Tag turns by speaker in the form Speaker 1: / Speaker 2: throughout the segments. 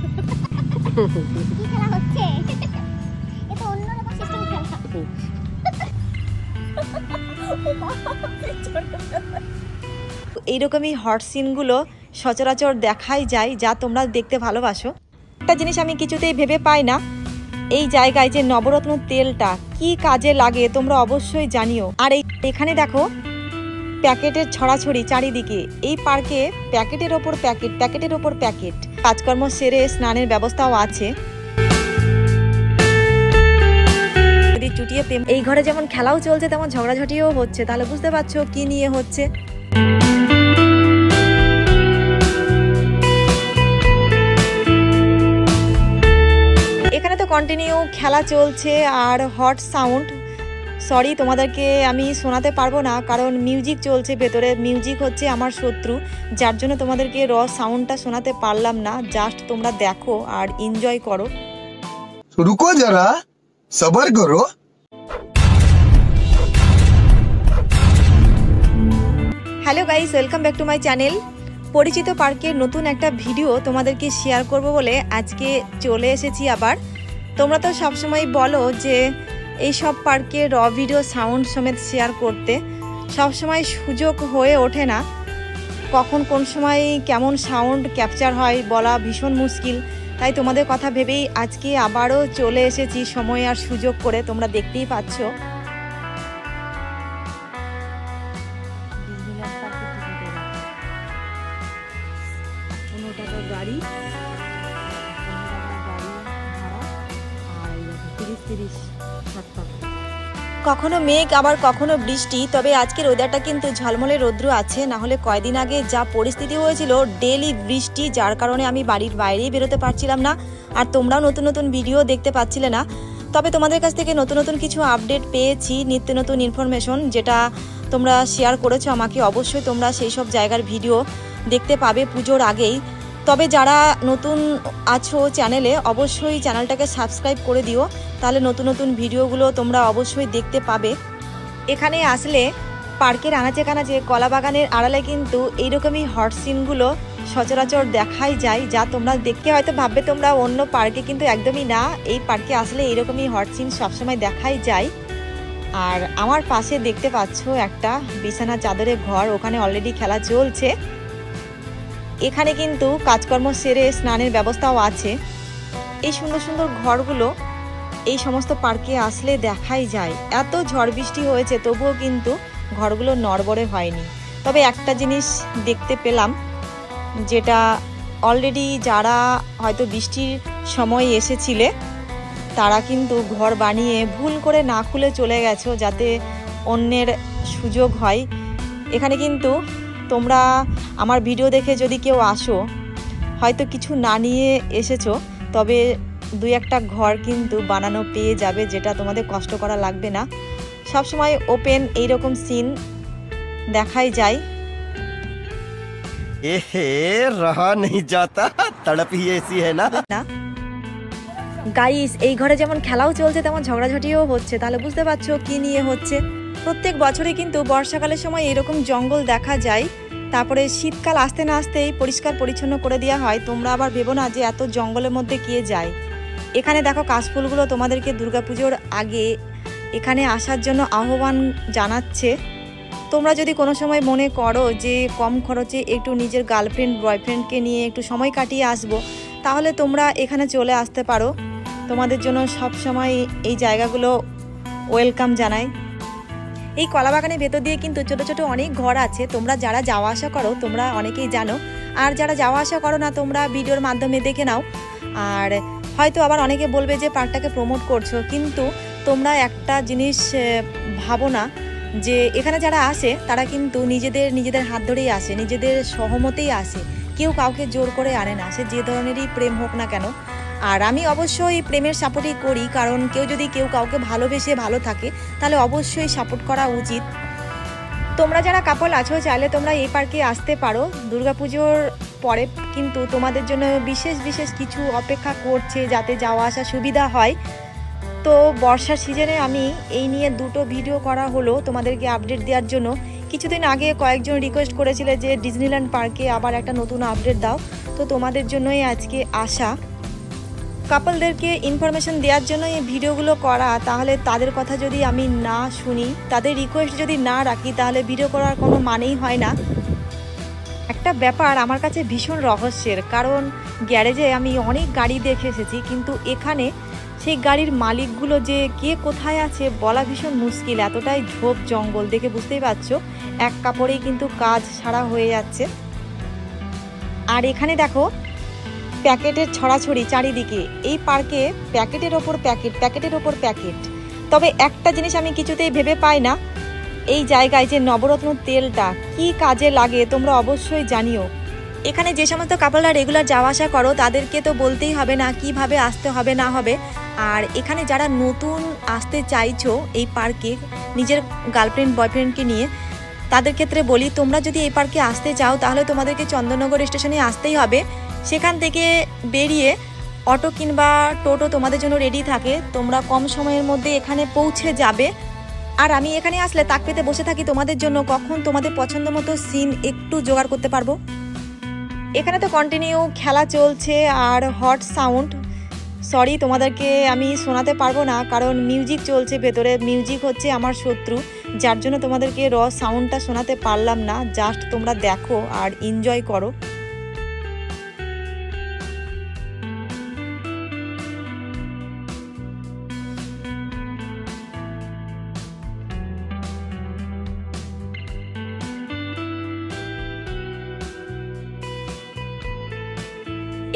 Speaker 1: কি খেলা হচ্ছে? এটা অন্যরকম সিস্টেম খেলা।
Speaker 2: এইরকমই হট সিনগুলো সচরাচর দেখাই যায়, যা তোমরা দেখতে ভালোবাসো। একটা জিনিস আমি কিছুতেই ভেবে পাই না, এই জায়গায় যে নবরত্ন তেলটা কি কাজে লাগে তোমরা অবশ্যই জানিও। আর এখানে দেখো প্যাকেটের ছড়াছড়ি চারিদিকে। এই পার্কে প্যাকেটের ওপর প্যাকেট, প্যাকেটের ওপর প্যাকেট। কাজকর্ম সেরে স্নানের ব্যবস্থাও আছে। যদি চুটিয়ে প্রেম, এই ঘরে যেমন খেলাও চলছে তেমন ঝগড়াঝাটিও হচ্ছে, তাহলে বুঝতে পারছো কি নিয়ে হচ্ছে। এখানে তো কন্টিনিউ খেলা চলছে আর হট সাউন্ড। সরি, তোমাদেরকে আমি শোনাতে পারবো না, কারণ মিউজিক চলছে ভেতরে। মিউজিক হচ্ছে আমার শত্রু, যার জন্য তোমাদেরকে র সাউন্ডটা শোনাতে পারলাম না। জাস্ট তোমরা দেখো আর এনজয় করো।
Speaker 3: রুকো যারা, সবার করো।
Speaker 2: Hello guys, welcome back to my channel. পরিচিত পার্কের নতুন একটা ভিডিও তোমাদেরকে শেয়ার করব বলে আজকে চলে এসেছি আবার। তোমরা তো সবসময় বলো যে এই সব পার্কে র ভিডিও সাউন্ড সমেত শেয়ার করতে, সবসময় সুযোগ হয়ে ওঠে না। কখন কোন সময় কেমন সাউন্ড ক্যাপচার হয় বলা ভীষণ মুশকিল। তাই তোমাদের কথা ভেবেই আজকে আবারও চলে এসেছি সময় আর সুযোগ করে। তোমরা দেখতেই পাচ্ছ গাড়ি, কখনো মেঘ আবার কখনো বৃষ্টি। তবে আজকের ওয়েদারটা কিন্তু ঝলমলে রৌদ্র আছে, না হলে কয়দিন আগে যা পরিস্থিতি হয়েছিল ডেইলি বৃষ্টি, যার কারণে আমি বাড়ির বাইরেই বেরোতে পারছিলাম না, আর তোমরাও নতুন নতুন ভিডিও দেখতে পাচ্ছিলে না। তবে তোমাদের কাছ থেকে নতুন নতুন কিছু আপডেট পেয়েছি, নিত্য নতুন ইনফরমেশন, যেটা তোমরা শেয়ার করেছো আমাকে। অবশ্যই তোমরা সেই সব জায়গার ভিডিও দেখতে পাবে পুজোর আগেই। তবে যারা নতুন আছো চ্যানেলে, অবশ্যই চ্যানেলটাকে সাবস্ক্রাইব করে দিও, তাহলে নতুন নতুন ভিডিওগুলো তোমরা অবশ্যই দেখতে পাবে। এখানে আসলে পার্কের আনাচে কানাচে কলা বাগানের আড়ালে কিন্তু এইরকমই হট সিনগুলো সচরাচর দেখাই যায়, যা তোমরা দেখতে হয়তো ভাববে তোমরা অন্য পার্কে, কিন্তু একদমই না। এই পার্কে আসলে এইরকমই হট সিন সবসময় দেখাই যায়। আর আমার পাশে দেখতে পাচ্ছ একটা বিছানা চাদরের ঘর, ওখানে অলরেডি খেলা চলছে। এখানে কিন্তু কাজকর্ম সেরে স্নানের ব্যবস্থাও আছে। এই সুন্দর সুন্দর ঘরগুলো এই সমস্ত পার্কে আসলে দেখাই যায়। এত ঝড় বৃষ্টি হয়েছে তবুও কিন্তু ঘরগুলো নড়বড়ে হয়নি। তবে একটা জিনিস দেখতে পেলাম, যেটা অলরেডি যারা হয়তো বৃষ্টির সময় এসেছিলে তারা কিন্তু ঘর বানিয়ে ভুল করে না খুলে চলে গেছো, যাতে অন্যের সুযোগ হয়। এখানে কিন্তু তোমরা আমার ভিডিও দেখে যদি কেউ আসো, হয়তো কিছু না নিয়ে এসেছো, তবে দুই একটা ঘর কিন্তু বানানো পেয়ে যাবে, যেটা তোমাদের কষ্ট করা লাগবে না। সবসময় ওপেন এইরকম সিন দেখাই যায়।
Speaker 4: रहा नहीं जाता, तड़प ही ऐसी है ना।
Speaker 2: গাইস, এই ঘরে যেমন খেলাও চলছে তেমন ঝগড়াঝাটিও হচ্ছে, তাহলে বুঝতে পারছো কি নিয়ে হচ্ছে। প্রত্যেক বছরে কিন্তু বর্ষাকালের সময় এরকম জঙ্গল দেখা যায়, তারপরে শীতকাল আসতে না আসতেই পরিষ্কার পরিচ্ছন্ন করে দেওয়া হয়। তোমরা আবার ভেবো না যে এত জঙ্গলের মধ্যে কে যায়। এখানে দেখো কাশফুলগুলো তোমাদেরকে দুর্গাপুজোর আগে এখানে আসার জন্য আহ্বান জানাচ্ছে। তোমরা যদি কোনো সময় মনে করো যে কম খরচে একটু নিজের গার্লফ্রেন্ড বয়ফ্রেন্ডকে নিয়ে একটু সময় কাটিয়ে আসবো, তাহলে তোমরা এখানে চলে আসতে পারো। তোমাদের জন্য সব সময় এই জায়গাগুলো ওয়েলকাম জানাই। এই কলাবাগানের ভেতর দিয়ে কিন্তু ছোট ছোট অনেক ঘর আছে। তোমরা যারা যাওয়া আসা করো তোমরা অনেকেই জানো, আর যারা যাওয়া আসা করো না তোমরা ভিডিওর মাধ্যমে দেখে নাও। আর হয়তো আবার অনেকে বলবে যে পার্কটাকে প্রমোট করছো, কিন্তু তোমরা একটা জিনিস ভাবো না যে এখানে যারা আসে তারা কিন্তু নিজেদের হাত ধরেই আসে, নিজেদের সহমতেই আসে। কেউ কাউকে জোর করে আনে না, সে যে ধরনেরই প্রেম হোক না কেন। আর আমি অবশ্যই প্রেমের সাপোর্টই করি, কারণ কেউ কাউকে ভালোবেসে ভালো থাকে তাহলে অবশ্যই সাপোর্ট করা উচিত। তোমরা যারা কাপল আছো চাইলে তোমরা এই পার্কে আসতে পারো। দুর্গাপুজোর পরে কিন্তু তোমাদের জন্য বিশেষ বিশেষ কিছু অপেক্ষা করছে, যাতে যাওয়া আসা সুবিধা হয়। তো বর্ষার সিজনে আমি এই নিয়ে দুটো ভিডিও করা হলো তোমাদেরকে আপডেট দেওয়ার জন্য। কিছুদিন আগে কয়েকজন রিকোয়েস্ট করেছিলে যে ডিজনিল্যান্ড পার্কে আবার একটা নতুন আপডেট দাও, তো তোমাদের জন্যই আজকে আসা। কাপলদেরকে ইনফরমেশন দেওয়ার জন্য এই ভিডিওগুলো করা, তাহলে তাদের কথা যদি আমি না শুনি, তাদের রিকোয়েস্ট যদি না রাখি, তাহলে ভিডিও করার কোনো মানেই হয় না। একটা ব্যাপার আমার কাছে ভীষণ রহস্যের, কারণ গ্যারেজে আমি অনেক গাড়ি দেখে এসেছি, কিন্তু এখানে সেই গাড়ির মালিকগুলো যে কে কোথায় আছে বলা ভীষণ মুশকিল। এতটাই ঝোপ জঙ্গল, দেখে বুঝতেই পারছো এক কাপড়েই কিন্তু কাজ ছাড়া হয়ে যাচ্ছে। আর এখানে দেখো প্যাকেটের ছড়াছড়ি চারিদিকে। এই পার্কে প্যাকেটের ওপর প্যাকেট, প্যাকেটের ওপর প্যাকেট। তবে একটা জিনিস আমি কিছুতেই ভেবে পাই না, এই জায়গায় যে নবরত্ন তেলটা কি কাজে লাগে তোমরা অবশ্যই জানিও। এখানে যে সমস্ত কাপলরা রেগুলার যাওয়া আসা করো তাদেরকে তো বলতেই হবে না কিভাবে আসতে হবে না হবে। আর এখানে যারা নতুন আসতে চাইছো এই পার্কে নিজের গার্লফ্রেন্ড বয়ফ্রেন্ডকে নিয়ে, তাদের ক্ষেত্রে বলি, তোমরা যদি এই পার্কে আসতে চাও তাহলে তোমাদেরকে চন্দননগর স্টেশনে আসতেই হবে। সেখান থেকে বেরিয়ে অটো কিংবা টোটো তোমাদের জন্য রেডি থাকে, তোমরা কম সময়ের মধ্যে এখানে পৌঁছে যাবে। আর আমি এখানে আসলে তাক পেতে বসে থাকি তোমাদের জন্য, কখন তোমাদের পছন্দ মতো সিন একটু জোগাড় করতে পারবো। এখানে তো কন্টিনিউ খেলা চলছে আর হট সাউন্ড, সরি তোমাদেরকে আমি শোনাতে পারবো না, কারণ মিউজিক চলছে ভেতরে। মিউজিক হচ্ছে আমার শত্রু, যার জন্য তোমাদেরকে র সাউন্ডটা শোনাতে পারলাম না। জাস্ট তোমরা দেখো আর এনজয় করো।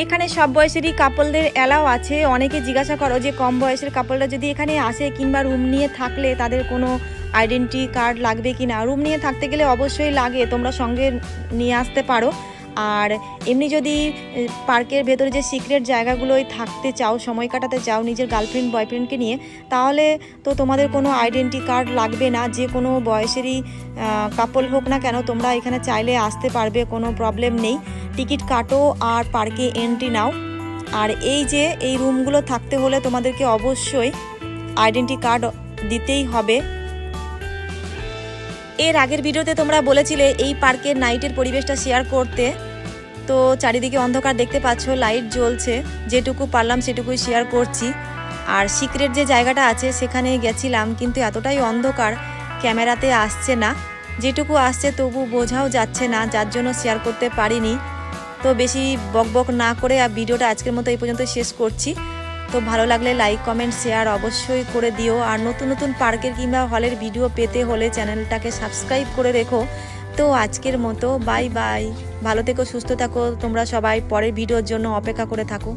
Speaker 2: এখানে সব বয়সেরই কাপলদের অ্যালাও আছে। অনেকে জিজ্ঞাসা করো যে কম বয়সের কাপলরা যদি এখানে আসে কিংবা রুম নিয়ে থাকলে তাদের কোনো আইডেন্টি কার্ড লাগবে কি না। রুম নিয়ে থাকতে গেলে অবশ্যই লাগে, তোমরা সঙ্গে নিয়ে আসতে পারো। আর এমনি যদি পার্কের ভেতরে যে সিক্রেট জায়গাগুলোয় থাকতে চাও, সময় কাটাতে চাও নিজের গার্লফ্রেন্ড বয়ফ্রেন্ডকে নিয়ে, তাহলে তো তোমাদের কোনো আইডেন্টি কার্ড লাগবে না। যে কোনো বয়সেরই কাপল হোক না কেন তোমরা এখানে চাইলে আসতে পারবে, কোনো প্রবলেম নেই। টিকিট কাটো আর পার্কে এন্ট্রি নাও। আর এই যে এই রুমগুলো থাকতে হলে তোমাদেরকে অবশ্যই আইডেন্টি কার্ড দিতেই হবে। এর আগের ভিডিওতে তোমরা বলেছিলে এই পার্কের নাইটের পরিবেশটা শেয়ার করতে, তো চারিদিকে অন্ধকার দেখতে পাচ্ছ, লাইট জ্বলছে, যেটুকু পারলাম সেটুকুই শেয়ার করছি। আর সিক্রেট যে জায়গাটা আছে সেখানে গেছিলাম, কিন্তু এতটাই অন্ধকার ক্যামেরাতে আসছে না, যেটুকু আসছে তবু বোঝাও যাচ্ছে না, যার জন্য শেয়ার করতে পারিনি। তো বেশি বকবক না করে আর ভিডিওটা আজকের মতো এই পর্যন্ত শেষ করছি। তো ভালো লাগলে লাইক কমেন্ট শেয়ার অবশ্যই করে দিও। আর নতুন নতুন পার্কের কিংবা হলের ভিডিও পেতে হলে চ্যানেলটাকে সাবস্ক্রাইব করে রেখো। তো আজকের মতো বাই বাই, ভালো থেকো, সুস্থ থাকো তোমরা সবাই, পরের ভিডিওর জন্য অপেক্ষা করে থাকো।